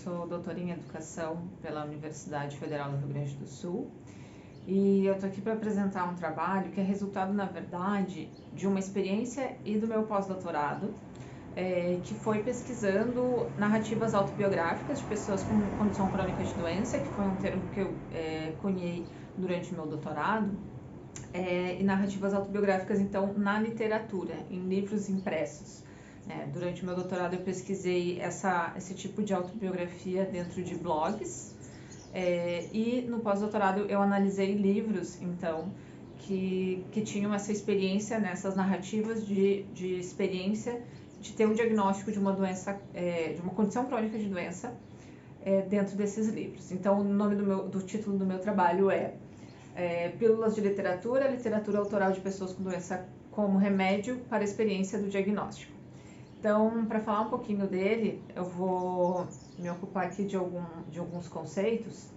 sou doutora em Educação pela Universidade Federal do Rio Grande do Sul e eu estou aqui para apresentar um trabalho que é resultado, na verdade, de uma experiência e do meu pós-doutorado, que foi pesquisando narrativas autobiográficas de pessoas com condição crônica de doença, que foi um termo que eu cunhei durante o meu doutorado, e narrativas autobiográficas, então, na literatura, em livros impressos. Durante o meu doutorado eu pesquisei esse tipo de autobiografia dentro de blogs, e no pós-doutorado eu analisei livros, então, que tinham essa experiência, nessas narrativas de experiência de ter um diagnóstico de uma doença, de uma condição crônica de doença, dentro desses livros. Então, o nome do título do meu trabalho é Pílulas de Literatura, Literatura Autoral de Pessoas com Doença como Remédio para a Experiência do Diagnóstico. Então, para falar um pouquinho dele, eu vou me ocupar aqui de alguns conceitos,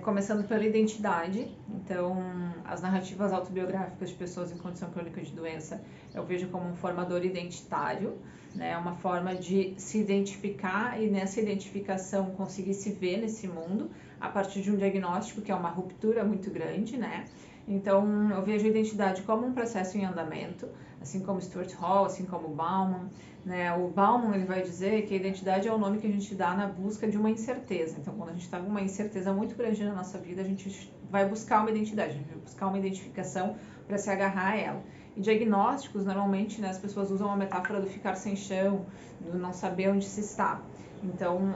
começando pela identidade. Então, as narrativas autobiográficas de pessoas em condição crônica de doença, eu vejo como um formador identitário, né? Uma forma de se identificar e nessa identificação conseguir se ver nesse mundo a partir de um diagnóstico que é uma ruptura muito grande, né? Então, eu vejo a identidade como um processo em andamento, assim como Stuart Hall, assim como Bauman, né? O Bauman, ele vai dizer que a identidade é o nome que a gente dá na busca de uma incerteza. Então, quando a gente está com uma incerteza muito grande na nossa vida, a gente vai buscar uma identidade, a gente vai buscar uma identificação para se agarrar a ela. E diagnósticos, normalmente, né, as pessoas usam a metáfora do ficar sem chão, do não saber onde se está. Então,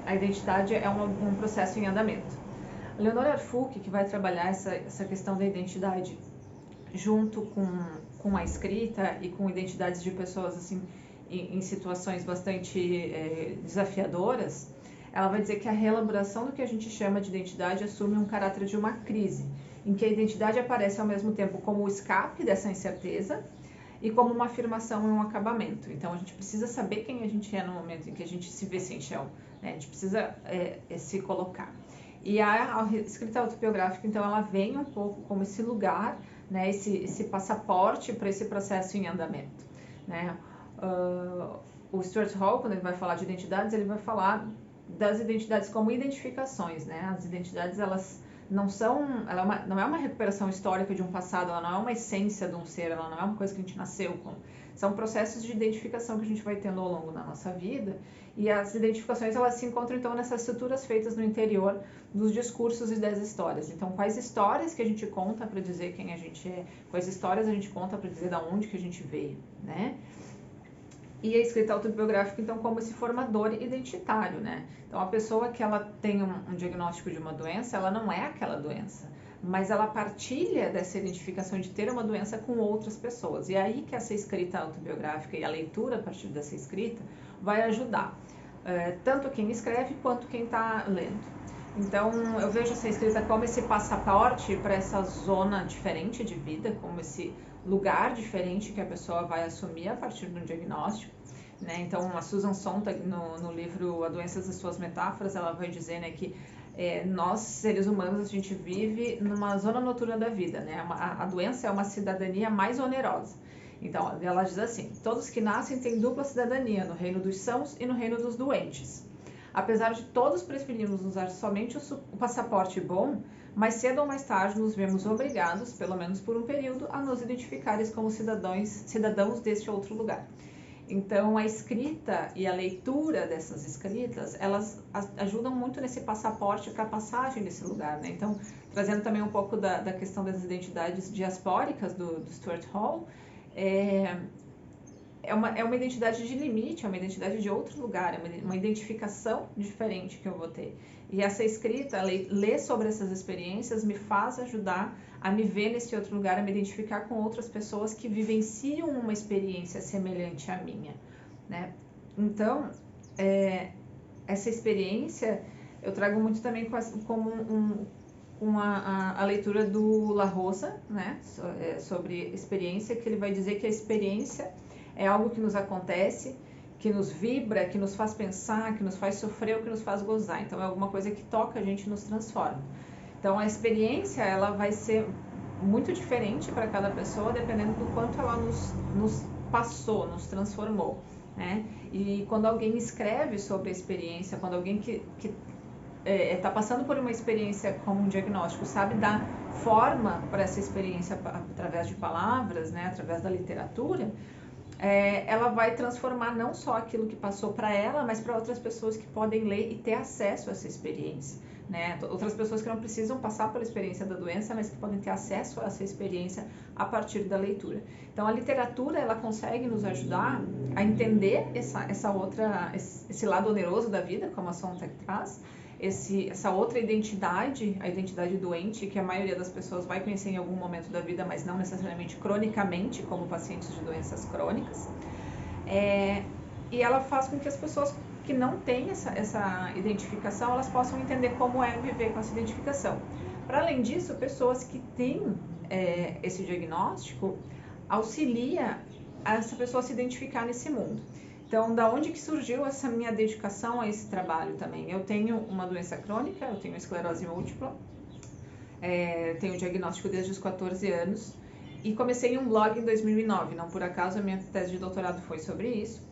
a identidade é um processo em andamento. A Leonora Arfuc, que vai trabalhar essa questão da identidade junto com a escrita e com identidades de pessoas assim, em situações bastante desafiadoras, ela vai dizer que a reelaboração do que a gente chama de identidade assume um caráter de uma crise, em que a identidade aparece ao mesmo tempo como o escape dessa incerteza e como uma afirmação e um acabamento. Então, a gente precisa saber quem a gente é no momento em que a gente se vê sem chão, né? A gente precisa se colocar. E a escrita autobiográfica, então, ela vem um pouco como esse lugar, né? Esse passaporte para esse processo em andamento, né? O Stuart Hall, quando ele vai falar de identidades, ele vai falar das identidades como identificações, né? As identidades, elas não é uma recuperação histórica de um passado, ela não é uma essência de um ser, ela não é uma coisa que a gente nasceu com. São processos de identificação que a gente vai tendo ao longo da nossa vida, e as identificações, elas se encontram então nessas estruturas feitas no interior dos discursos e das histórias. Então, quais histórias que a gente conta para dizer quem a gente é, quais histórias a gente conta para dizer de onde que a gente veio, né? E a escrita autobiográfica, então, como esse formador identitário, né? Então, a pessoa que ela tem um diagnóstico de uma doença, ela não é aquela doença, mas ela partilha dessa identificação de ter uma doença com outras pessoas. E é aí que essa escrita autobiográfica e a leitura a partir dessa escrita vai ajudar, tanto quem escreve quanto quem está lendo. Então, eu vejo essa escrita como esse passaporte para essa zona diferente de vida, como esse lugar diferente que a pessoa vai assumir a partir de um diagnóstico, né? Então, a Susan Sontag, no livro A Doença e Suas Metáforas, ela vai dizer, né, que nós, seres humanos, a gente vive numa zona noturna da vida, né? A doença é uma cidadania mais onerosa. Então, ela diz assim: todos que nascem têm dupla cidadania, no reino dos sãos e no reino dos doentes. Apesar de todos preferirmos usar somente o passaporte bom, mais cedo ou mais tarde nos vemos obrigados, pelo menos por um período, a nos identificares como cidadãos deste outro lugar. Então, a escrita e a leitura dessas escritas, elas ajudam muito nesse passaporte para a passagem desse lugar, né? Então, trazendo também um pouco da questão das identidades diaspóricas do Stuart Hall, é uma identidade de limite, é uma identidade de outro lugar, é uma identificação diferente que eu vou ter. E essa escrita, ler sobre essas experiências, me faz ajudar a me ver nesse outro lugar, a me identificar com outras pessoas que vivenciam uma experiência semelhante à minha, né? Então, essa experiência eu trago muito também como a leitura do La Rosa, né? Sobre experiência, que ele vai dizer que a experiência é algo que nos acontece, que nos vibra, que nos faz pensar, que nos faz sofrer ou que nos faz gozar. Então, é alguma coisa que toca a gente e nos transforma. Então, a experiência, ela vai ser muito diferente para cada pessoa, dependendo do quanto ela nos passou, nos transformou, né? E quando alguém escreve sobre a experiência, quando alguém que está passando por uma experiência como um diagnóstico, sabe dar forma para essa experiência através de palavras, né, através da literatura, ela vai transformar não só aquilo que passou para ela, mas para outras pessoas que podem ler e ter acesso a essa experiência, né? Outras pessoas que não precisam passar pela experiência da doença, mas que podem ter acesso a essa experiência a partir da leitura. Então, a literatura, ela consegue nos ajudar a entender esse lado oneroso da vida, como a Sontag traz, essa outra identidade, a identidade doente, que a maioria das pessoas vai conhecer em algum momento da vida, mas não necessariamente cronicamente, como pacientes de doenças crônicas. E ela faz com que as pessoas que não têm essa identificação, elas possam entender como é viver com essa identificação. Para além disso, pessoas que têm esse diagnóstico, auxilia essa pessoa a se identificar nesse mundo. Então, da onde que surgiu essa minha dedicação a esse trabalho também? Eu tenho uma doença crônica, eu tenho esclerose múltipla, tenho diagnóstico desde os 14 anos e comecei um blog em 2009, não por acaso a minha tese de doutorado foi sobre isso.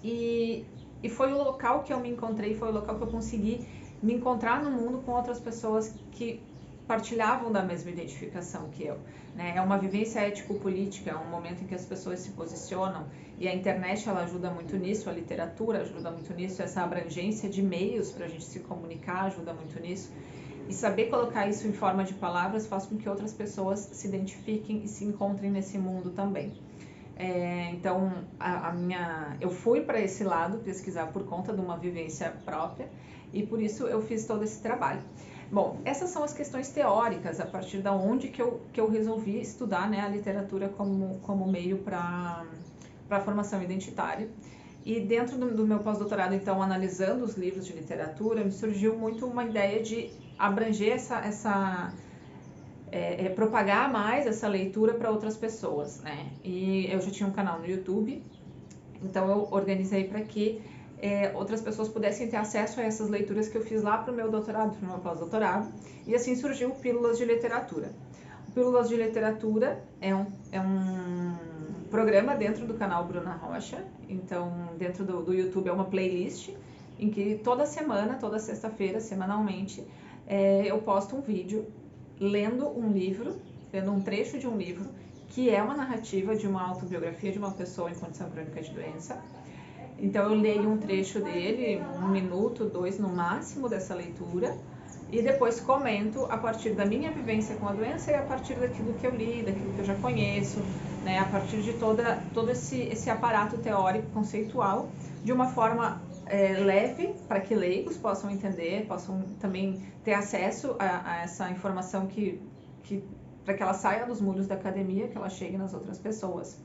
E foi o local que eu me encontrei, foi o local que eu consegui me encontrar no mundo com outras pessoas que partilhavam da mesma identificação que eu, né? É uma vivência ético-política, é um momento em que as pessoas se posicionam e a internet ela ajuda muito nisso, a literatura ajuda muito nisso, essa abrangência de meios para a gente se comunicar ajuda muito nisso. E saber colocar isso em forma de palavras faz com que outras pessoas se identifiquem e se encontrem nesse mundo também. Então, eu fui para esse lado pesquisar por conta de uma vivência própria e por isso eu fiz todo esse trabalho. Bom, essas são as questões teóricas, a partir da onde que eu resolvi estudar, né, a literatura como meio para a formação identitária. E dentro do meu pós-doutorado, então, analisando os livros de literatura, me surgiu muito uma ideia de abranger propagar mais essa leitura para outras pessoas, né? E eu já tinha um canal no YouTube, então eu organizei para que outras pessoas pudessem ter acesso a essas leituras que eu fiz lá para o meu doutorado, para o meu pós-doutorado, e assim surgiu o Pílulas de Literatura. O Pílulas de Literatura é um programa dentro do canal Bruna Rocha, então dentro do YouTube é uma playlist em que toda semana, toda sexta-feira, semanalmente, eu posto um vídeo lendo um trecho de um livro, que é uma narrativa de uma autobiografia de uma pessoa em condição crônica de doença. Então eu leio um trecho dele, 1 minuto, 2 no máximo dessa leitura, e depois comento a partir da minha vivência com a doença e a partir daquilo que eu li, daquilo que eu já conheço, né, a partir de todo esse aparato teórico, conceitual, de uma forma leve, para que leigos possam entender, possam também ter acesso a essa informação para que ela saia dos muros da academia, que ela chegue nas outras pessoas.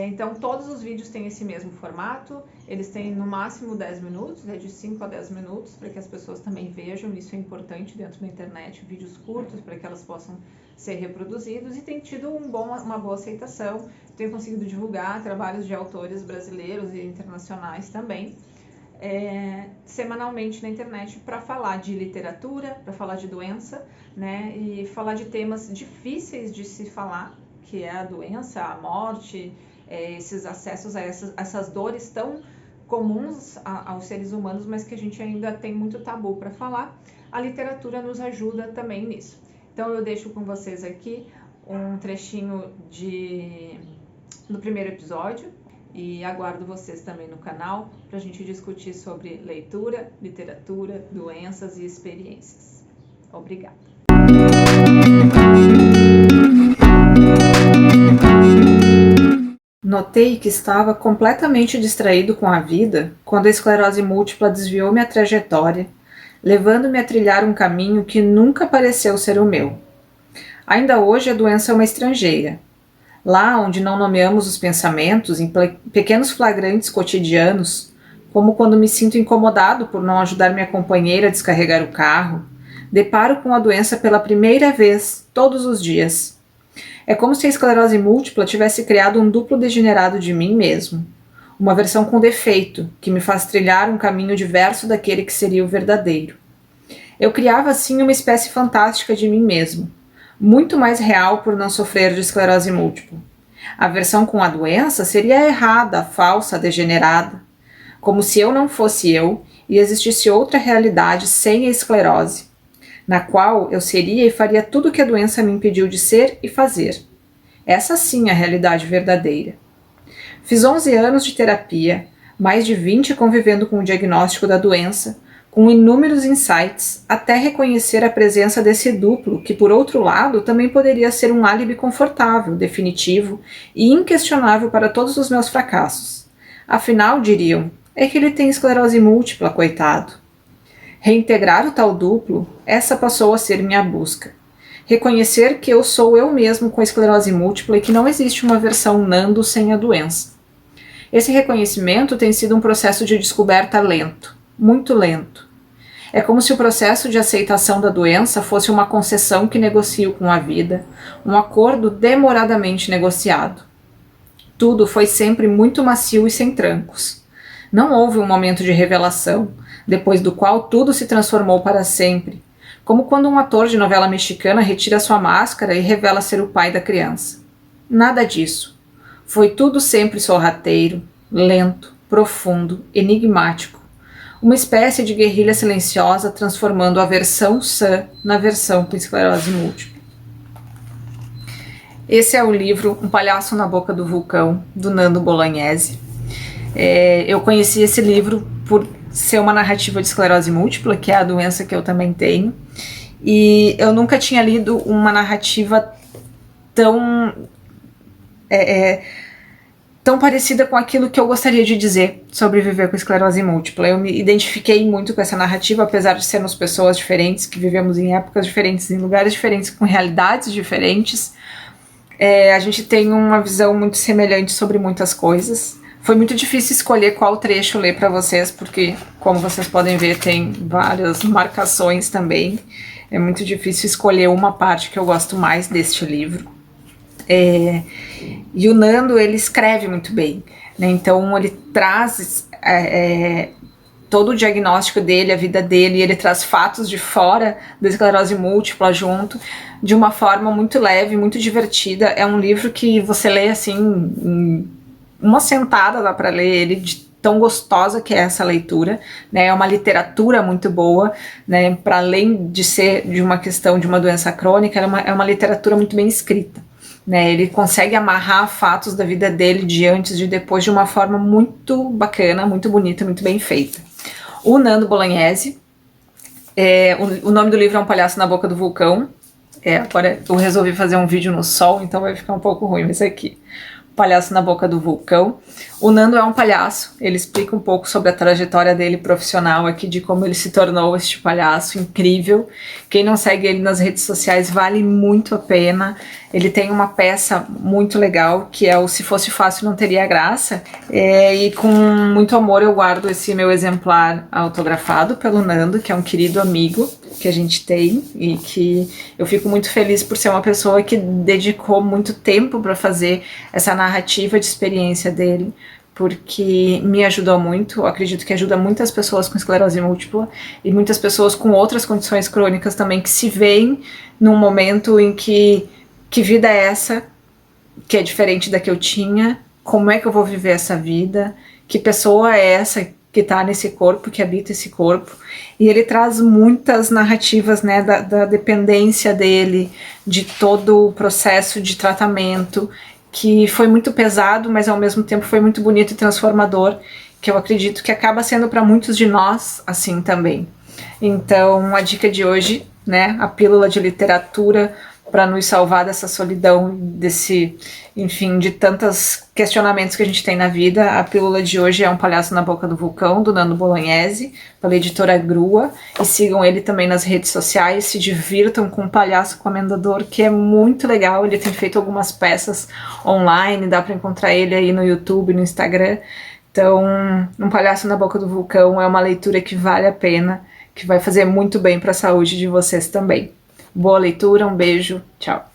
Então, todos os vídeos têm esse mesmo formato, eles têm no máximo 10 minutos, de 5 a 10 minutos, para que as pessoas também vejam, isso é importante dentro da internet, vídeos curtos, para que elas possam ser reproduzidos, e tem tido uma boa aceitação, tenho conseguido divulgar trabalhos de autores brasileiros e internacionais também, semanalmente na internet, para falar de literatura, para falar de doença, né, e falar de temas difíceis de se falar, que é a doença, a morte, esses acessos a essas dores tão comuns aos seres humanos, mas que a gente ainda tem muito tabu para falar. A literatura nos ajuda também nisso. Então eu deixo com vocês aqui um trechinho do primeiro episódio e aguardo vocês também no canal para a gente discutir sobre leitura, literatura, doenças e experiências. Obrigada! Notei que estava completamente distraído com a vida quando a esclerose múltipla desviou minha trajetória, levando-me a trilhar um caminho que nunca pareceu ser o meu. Ainda hoje a doença é uma estrangeira. Lá onde não nomeamos os pensamentos em pequenos flagrantes cotidianos, como quando me sinto incomodado por não ajudar minha companheira a descarregar o carro, deparo com a doença pela primeira vez, todos os dias. É como se a esclerose múltipla tivesse criado um duplo degenerado de mim mesmo. Uma versão com defeito, que me faz trilhar um caminho diverso daquele que seria o verdadeiro. Eu criava assim uma espécie fantástica de mim mesmo, muito mais real por não sofrer de esclerose múltipla. A aversão com a doença seria errada, falsa, degenerada, como se eu não fosse eu e existisse outra realidade sem a esclerose, na qual eu seria e faria tudo o que a doença me impediu de ser e fazer. Essa sim é a realidade verdadeira. Fiz 11 anos de terapia, mais de 20 convivendo com o diagnóstico da doença, com inúmeros insights, até reconhecer a presença desse duplo, que por outro lado também poderia ser um álibi confortável, definitivo e inquestionável para todos os meus fracassos. Afinal, diriam, é que ele tem esclerose múltipla, coitado. Reintegrar o tal duplo, essa passou a ser minha busca. Reconhecer que eu sou eu mesmo com a esclerose múltipla e que não existe uma versão Nando sem a doença. Esse reconhecimento tem sido um processo de descoberta lento, muito lento. É como se o processo de aceitação da doença fosse uma concessão que negocio com a vida, um acordo demoradamente negociado. Tudo foi sempre muito macio e sem trancos. Não houve um momento de revelação, depois do qual tudo se transformou para sempre, como quando um ator de novela mexicana retira sua máscara e revela ser o pai da criança. Nada disso. Foi tudo sempre sorrateiro, lento, profundo, enigmático. Uma espécie de guerrilha silenciosa transformando a versão sã na versão com esclerose múltipla. Esse é o livro Um Palhaço na Boca do Vulcão, do Nando Bolognese. Eu conheci esse livro por ser uma narrativa de esclerose múltipla, que é a doença que eu também tenho, e eu nunca tinha lido uma narrativa tão tão parecida com aquilo que eu gostaria de dizer sobre viver com esclerose múltipla. Eu me identifiquei muito com essa narrativa, apesar de sermos pessoas diferentes, que vivemos em épocas diferentes, em lugares diferentes, com realidades diferentes. A gente tem uma visão muito semelhante sobre muitas coisas. Foi muito difícil escolher qual trecho ler para vocês, porque, como vocês podem ver, tem várias marcações também. É muito difícil escolher uma parte que eu gosto mais deste livro. E o Nando, ele escreve muito bem, né? Então ele traz todo o diagnóstico dele, a vida dele, e ele traz fatos de fora da esclerose múltipla junto, de uma forma muito leve, muito divertida. É um livro que você lê assim, em uma sentada dá para ler ele, de tão gostosa que é essa leitura, né? É uma literatura muito boa, né? Para além de ser de uma questão de uma doença crônica, é uma literatura muito bem escrita. Né, ele consegue amarrar fatos da vida dele de antes e de depois de uma forma muito bacana, muito bonita, muito bem feita. O Nando Bolognese, o nome do livro é Um Palhaço na Boca do Vulcão. Agora eu resolvi fazer um vídeo no sol, então vai ficar um pouco ruim esse aqui. Palhaço na Boca do Vulcão. O Nando é um palhaço, ele explica um pouco sobre a trajetória dele profissional aqui, de como ele se tornou este palhaço incrível. Quem não segue ele nas redes sociais vale muito a pena. Ele tem uma peça muito legal, que é o Se Fosse Fácil Não Teria Graça, e com muito amor eu guardo esse meu exemplar autografado pelo Nando, que é um querido amigo que a gente tem, e que eu fico muito feliz por ser uma pessoa que dedicou muito tempo para fazer essa narrativa de experiência dele, porque me ajudou muito. Eu acredito que ajuda muitas pessoas com esclerose múltipla e muitas pessoas com outras condições crônicas também, que se veem num momento em que vida é essa, que é diferente da que eu tinha, como é que eu vou viver essa vida, que pessoa é essa que está nesse corpo, que habita esse corpo. E ele traz muitas narrativas, né, da dependência dele, de todo o processo de tratamento, que foi muito pesado, mas ao mesmo tempo foi muito bonito e transformador, que eu acredito que acaba sendo para muitos de nós assim também. Então a dica de hoje, né, a pílula de literatura para nos salvar dessa solidão, enfim, de tantos questionamentos que a gente tem na vida. A pílula de hoje é Um Palhaço na Boca do Vulcão, do Nando Bolognese, pela editora Grua, e sigam ele também nas redes sociais, se divirtam com o Palhaço Comendador, que é muito legal. Ele tem feito algumas peças online, dá para encontrar ele aí no YouTube, no Instagram. Então, Um Palhaço na Boca do Vulcão é uma leitura que vale a pena, que vai fazer muito bem para a saúde de vocês também. Boa leitura, um beijo, tchau!